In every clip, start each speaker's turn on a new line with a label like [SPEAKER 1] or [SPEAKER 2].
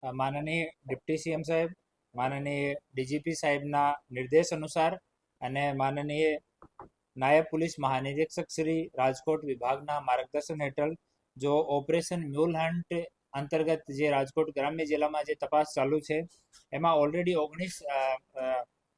[SPEAKER 1] માનનીય deputy CM સાહેબ, માનનીય ડીજીપી સાહેબના નિર્દેશ અનુસાર અને માનનીય નાયબ પોલીસ મહાનિરીક્ષક શ્રી રાજકોટ વિભાગના માર્ગદર્શન હેઠળ જો ઓપરેશન મ્યુલ હન્ટ અંતર્ગત જે રાજકોટ ગ્રામ્ય જિલ્લામાં જે તપાસ ચાલુ છે એમાં ઓલરેડી 19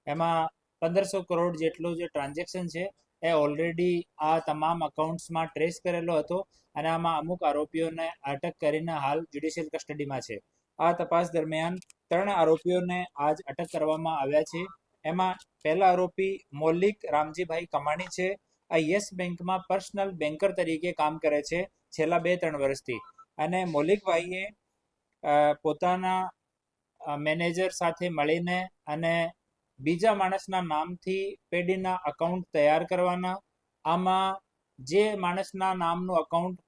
[SPEAKER 1] એમાં 1500 કરોડ જેટલું જે ટ્રાન્ઝેક્શન છે એ ઓલરેડી આ તમામ અકાઉન્ટ્સમાં ટ્રેસ કરેલો હતો અને આમાં અમુક આરોપીઓને અટક કરીને હાલ જ્યુડિશિયલ કસ્ટડીમાં છે. આ તપાસ દરમિયાન 3 આરોપીઓને આજ અટક કરવામાં આવ્યા છે. એમાં પહેલા આરોપી મૌલિક રામજીભાઈ કમાણી છે. આ યસ બેંકમાં પર્સનલ બેન્કર તરીકે કામ કરે છે છેલ્લા 2-3 વર્ષથી. અને મૌલિકભાઈએ પોતાના મેનેજર સાથે મળીને અને બીજા માણસના નામથી પેઢીના અકાઉન્ટ તૈયાર કરવાના, આમાં જે માણસના નામનું અકાઉન્ટ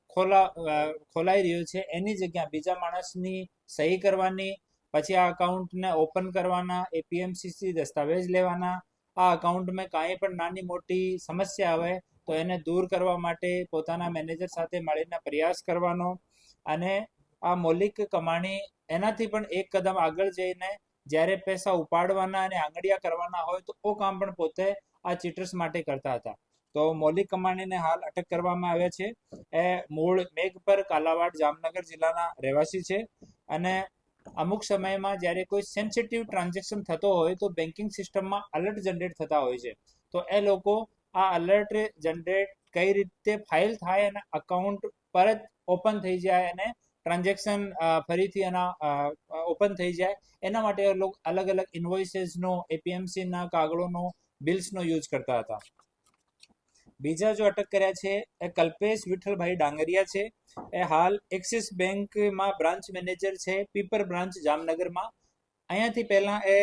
[SPEAKER 1] ખોલાઈ રહ્યું છે એની જગ્યા બીજા માણસની સહી કરવાની, પછી આ અકાઉન્ટને ઓપન કરવાના, એપીએમસીથી દસ્તાવેજ લેવાના, આ અકાઉન્ટમાં કાંઈ પણ નાની મોટી સમસ્યા આવે તો એને દૂર કરવા માટે પોતાના મેનેજર સાથે મળીને પ્રયાસ કરવાનો. અને આ મૌલિક કમાણી એનાથી પણ એક કદમ આગળ જઈને જ્યારે પૈસા ઉપાડવાના અને આંગળીયા કરવાના હોય તો એ કામ પણ પોતે આ ચીટર્સ માટે કરતા હતા. તો મૌલિક કમાણીને હાલ અટક કરવામાં આવ્યા છે. એ મૂળ મેઘપર કાલાવાડ જામનગર જિલ્લાના રહેવાસી છે અને અમુક સમયમાં જ્યારે કોઈ સેન્સિટિવ ટ્રાન્ઝેક્શન થતો હોય તો બેન્કિંગ સિસ્ટમમાં અલર્ટ જનરેટ થતા હોય છે. તો એ લોકો આ અલર્ટ જનરેટ કઈ રીતે ફાઇલ થાય અને અકાઉન્ટ પરત ઓપન થઈ જાય અને ટ્રાન્ઝેક્શન ફરીથી એના ઓપન થઈ જાય એના માટે અલગ અલગ ઇન્વોઇસીસનો, એપીએમસીના કાગળોનો, બિલ્સનો યુઝ કરતા હતા. બીજા જો અટક કર્યા છે એ કલ્પેશ વિઠ્ઠલભાઈ ડાંગરિયા છે. એ હાલ એક્સિસ બેંકમાં બ્રાન્ચ મેનેજર છે, પીપર બ્રાન્ચ જામનગરમાં. અહીંયાથી પહેલા એ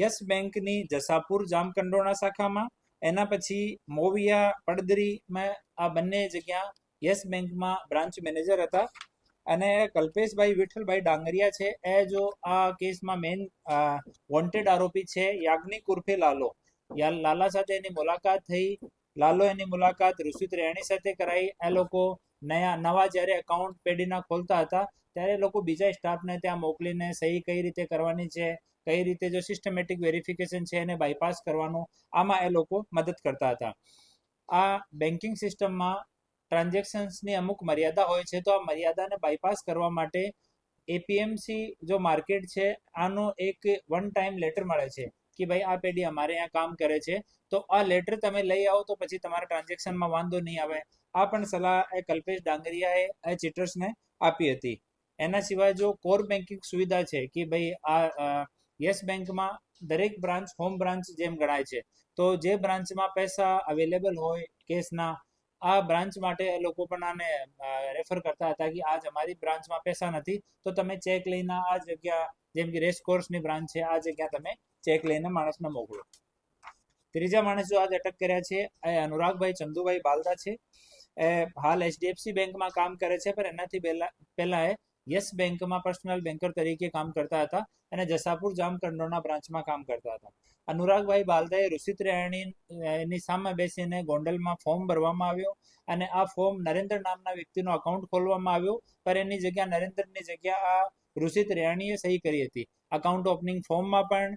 [SPEAKER 1] યસ બેંકની જસાપુર જામકંડોરણા શાખામાં, એના પછી મોવિયા પડદરીમાં, આ બંને જગ્યા યસ બેંકમાં બ્રાન્ચ મેનેજર હતા. અને કલ્પેશભાઈ વિઠ્ઠલભાઈ ડાંગરિયા છે એ જો આ કેસમાં મેઇન વોન્ટેડ આરોપી છે. યાજ્ઞિક ઉર્ફે લાલો, લાલા સાથે એની મુલાકાત થઈ. લાલો એની મુલાકાત ઋષિત રેણી સાથે કરાઈ. એ લોકો નવા જ્યારે એકાઉન્ટ પેઢીના ખોલતા હતા ત્યારે લોકો બીજા સ્ટાફને ત્યાં મોકલીને સહી કઈ રીતે કરવાની છે, કઈ રીતે જો સિસ્ટમેટિક વેરિફિકેશન છે એને બાયપાસ કરવાનું, આમાં એ લોકો મદદ કરતા હતા. આ બેન્કિંગ સિસ્ટમમાં ટ્રાન્ઝેક્શન્સની અમુક મર્યાદા હોય છે તો આ મર્યાદાને બાયપાસ કરવા માટે એપીએમસી જો માર્કેટ છે આનો એક વન ટાઈમ લેટર મળે છે કે ભાઈ આ પેઢી અમારે અહીંયા કામ કરે છે તો આ લેટર તમે લઈ આવો તો પછી તમારા ટ્રાન્ઝેક્શનમાં વાંધો નહીં આવે. આ પણ સલાહ એ કલ્પેશ ડાંગરિયાએ એ ચીટર્સને આપી હતી. એના સિવાય જો કોર બેન્કિંગ સુવિધા છે કે ભાઈ આ યસ બેંકમાં દરેક બ્રાન્ચ હોમ બ્રાન્ચ જેમ ગણાય છે, તો જે બ્રાન્ચમાં પૈસા અવેલેબલ હોય કેસના, આ બ્રાન્ચ માટે લોકો પણ આને રેફર કરતા હતા કે આજ અમારી બ્રાન્ચમાં પૈસા નથી તો તમે ચેક લઈને આ જગ્યા, જેમ કે રેસ કોર્સની બ્રાન્ચ છે, આ જગ્યા તમે ચેક લઈને માણસને મોકલો. ત્રીજા માણસ જો આજ અટક કર્યા છે એ અનુરાગભાઈ ચંદુભાઈ બાલદા છે. એ હાલ એચડીએફસી બેંકમાં કામ કરે છે પણ એનાથી પહેલા એ યસ બેંકમાં પર્સનલ બેન્કર તરીકે કામ કરતા હતા અને જસાપુર જામકંડોરણા બ્રાન્ચમાં કામ કરતા હતા. અનુરાગભાઈ બાલદાએ ઋષિત રેણીની સામે બેસીને ગોંડલમાં ફોર્મ ભરવામાં આવ્યો અને આ ફોર્મ નરેન્દ્ર નામના વ્યક્તિનો અકાઉન્ટ ખોલવામાં આવ્યો, પણ એની જગ્યા નરેન્દ્રની જગ્યા આ ઋષિત રેણીએ સહી કરી હતી. અકાઉન્ટ ઓપનિંગ ફોર્મમાં પણ,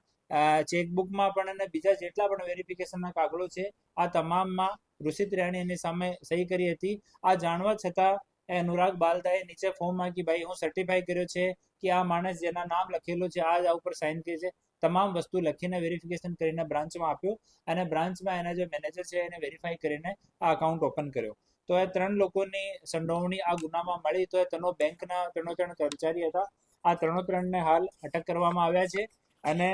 [SPEAKER 1] ચેકબુકમાં પણ અને બીજા જેટલા પણ વેરિફિકેશનના કાગળો છે આ તમામમાં ઋષિત રેણી એની સામે સહી કરી હતી. આ જાણવા છતાં અનુરાગ બાલદાએ નીચે ફોર્મમાં કે ભાઈ હું સર્ટિફાઈ કર્યો છે કે આ માણસ જેના નામ લખેલું છે આ ઉપર સાઇન કરી છે, તમામ વસ્તુ લખીને વેરિફિકેશન કરીને બ્રાન્ચમાં આપ્યો અને બ્રાન્ચમાં એના જે મેનેજર છે એને વેરીફાઈ કરીને આ અકાઉન્ટ ઓપન કર્યો. તો એ 3 લોકોની સંડોવણી આ ગુનામાં મળી. તો એ ત્રણો બેંકના 3 કર્મચારી હતા. આ 3ને હાલ અટક કરવામાં આવ્યા છે અને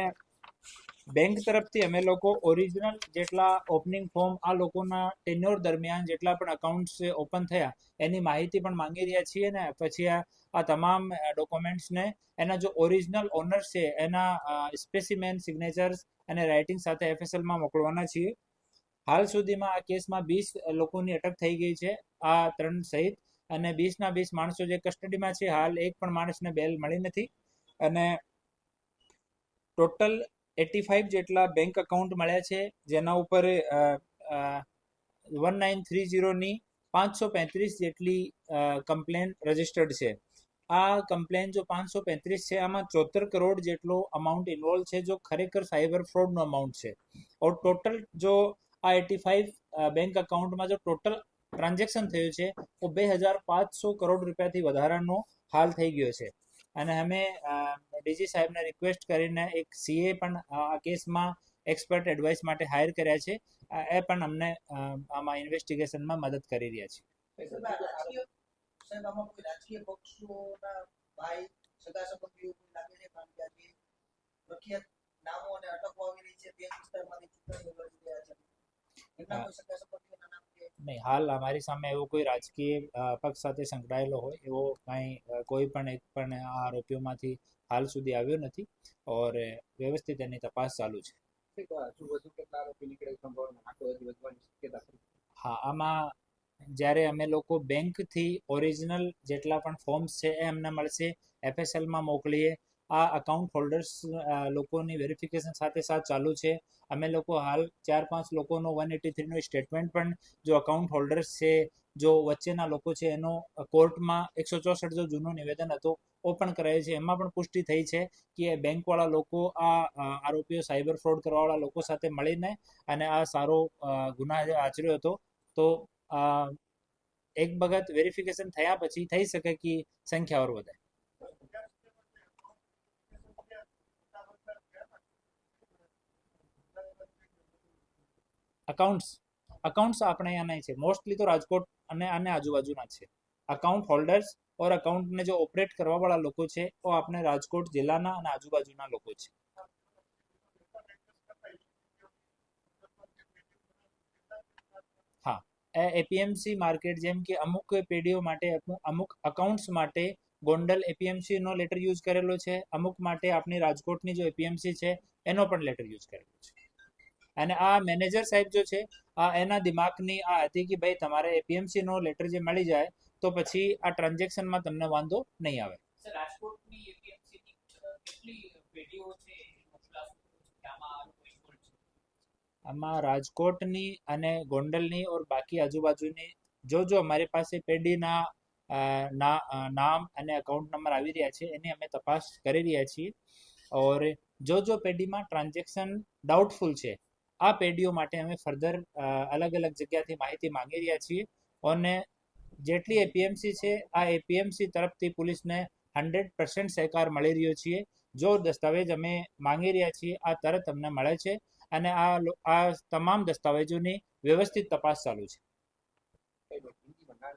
[SPEAKER 1] બેંક તરફથી અમે લોકો ઓરિજિનલ જેટલા ઓપનિંગ ફોર્મ આ લોકોના ટેન્યોર દરમિયાન જેટલા પણ અકાઉન્ટ્સ ઓપન થયા એની માહિતી પણ માંગી રહ્યા છીએ ને પછી આ તમામ ડોક્યુમેન્ટ્સને એના જો ઓરિજિનલ ઓનર્સ છે એના સ્પેસિમેન, સિગ્નેચર્સ અને રાઇટિંગ સાથે એફએસએલમાં મોકલવાના છીએ. હાલ સુધીમાં આ કેસમાં 20 લોકોની અટક થઈ ગઈ છે આ 3 સહિત, અને 20ના 20 માણસો જે કસ્ટડીમાં છે. હાલ એક પણ માણસને બેલ મળી નથી અને ટોટલ 85 જેટલા બેંક અકાઉન્ટ મળ્યા છે જેના ઉપર 1930ની 535 જેટલી કમ્પ્લેન રજીસ્ટર્ડ છે. આ કમ્પ્લેન જો 535 છે, આમાં 74 કરોડ જેટલો અમાઉન્ટ ઇન્વોલ્વ છે, જો ખરેખર સાયબર ફ્રોડનો અમાઉન્ટ છે. ઓર ટોટલ જો આ 85 બેંક અકાઉન્ટમાં જો ટોટલ ટ્રાન્ઝેક્શન થયું છે તો 2500 કરોડ રૂપિયાથી વધારાનો હાલ થઈ ગયો છે. અને અમે ડીજી સાહેબને રિક્વેસ્ટ કરીને એક સીએ પણ આ કેસમાં એક્સપર્ટ એડવાઇસ માટે હાયર કર્યા છે. એ પણ અમને આમાં ઇન્વેસ્ટિગેશનમાં મદદ કરી રહ્યા છે.
[SPEAKER 2] સાહેબ આમાં કોઈ રાજકીય પક્ષોના ભાઈ સગા સંબંધીઓ લાગે છે? કારણ કે આજે પ્રખ્યાત નામો અને અટકો આવી રહી છે, તે વિસ્તારમાંથી ચૂંટણીઓ લડી રહ્યા છે, એમના કોઈ સગા સંબંધીઓના નામ કે
[SPEAKER 1] નહીં, હાલ અમારી સામે એવો કોઈ રાજકીય પક્ષ સાથે સંકળાયેલો હોય એવો કોઈ પણ એક પણ આ આરોપીઓમાંથી હાલ સુધી આવ્યો નથી. ઓર વ્યવસ્થિત એની તપાસ ચાલુ છે. હા, આમાં જ્યારે અમે લોકો બેંકથી ઓરિજિનલ જેટલા પણ ફોર્મ્સ છે એ અમને મળશે, એફએસએલમાં મોકલીએ. આ અકાઉન્ટ હોલ્ડર્સ લોકોની વેરિફિકેશન સાથે ચાલુ છે. અમે લોકો હાલ 4-5 લોકોનો 183નો સ્ટેટમેન્ટ પણ જો અકાઉન્ટ હોલ્ડર્સ છે, જો વચ્ચેના લોકો છે, એનો કોર્ટમાં 164 જો જૂનો નિવેદન હતો ઓ પણ કરાયું છે. એમાં પણ પુષ્ટિ થઈ છે કે બેંકવાળા લોકો આ આરોપીઓ સાયબર ફ્રોડ કરવાવાળા લોકો સાથે મળીને અને આ સારો ગુનાહ આચર્યો હતો. તો એક વખત વેરિફિકેશન થયા પછી થઈ શકે કે સંખ્યા ઓર વધે. અકાઉન્ટ્સ આપણે અહીંયા નહીં છે, મોસ્ટલી તો રાજકોટ અને આજુબાજુના છે. અકાઉન્ટ હોલ્ડર્સ ઓર અકાઉન્ટને જો ઓપરેટ કરવા વાળા લોકો છે તો આપણે રાજકોટ જિલ્લાના અને આજુબાજુના લોકો છે. હા, એપીએમસી માર્કેટ જેમ કે અમુક પેઢીઓ માટે, અમુક અકાઉન્ટ્સ માટે ગોંડલ એપીએમસી નો લેટર યુઝ કરેલો છે, અમુક માટે આપણી રાજકોટની જો એપીએમસી છે એનો પણ લેટર યુઝ કરેલો છે. અને આ મેનેજર સાહેબ જો છે આ એના દિમાગની આ હતી કે ભાઈ તમારે એપીએમસી નો લેટર જે મળી જાય તો પછી આ ટ્રાન્ઝેક્શનમાં તમને વાંધો નહીં આવે. રાજકોટની એપીએમસી ની કેટલી પેઢીઓ છે? આમાં રાજકોટની અને ગોંડલની ઓર બાકી આજુબાજુની જો અમારી પાસે પેઢીના નામ અને અકાઉન્ટ નંબર આવી રહ્યા છે એની અમે તપાસ કરી રહ્યા છીએ. ઓર જો પેઢીમાં ટ્રાન્ઝેક્શન ડાઉટફુલ છે, આ પેઢીઓ માટે અમે ફર્ધર અલગ અલગ જગ્યાથી માહિતી માંગી રહ્યા છીએ. અને જેટલી એપીએમસી છે આ એપીએમસી તરફથી પોલીસને 100% સહકાર મળી રહ્યો છે. જો દસ્તાવેજ અમે માંગી રહ્યા છીએ આ તરત અમને મળે છે અને આ તમામ દસ્તાવેજોની વ્યવસ્થિત તપાસ ચાલુ છે.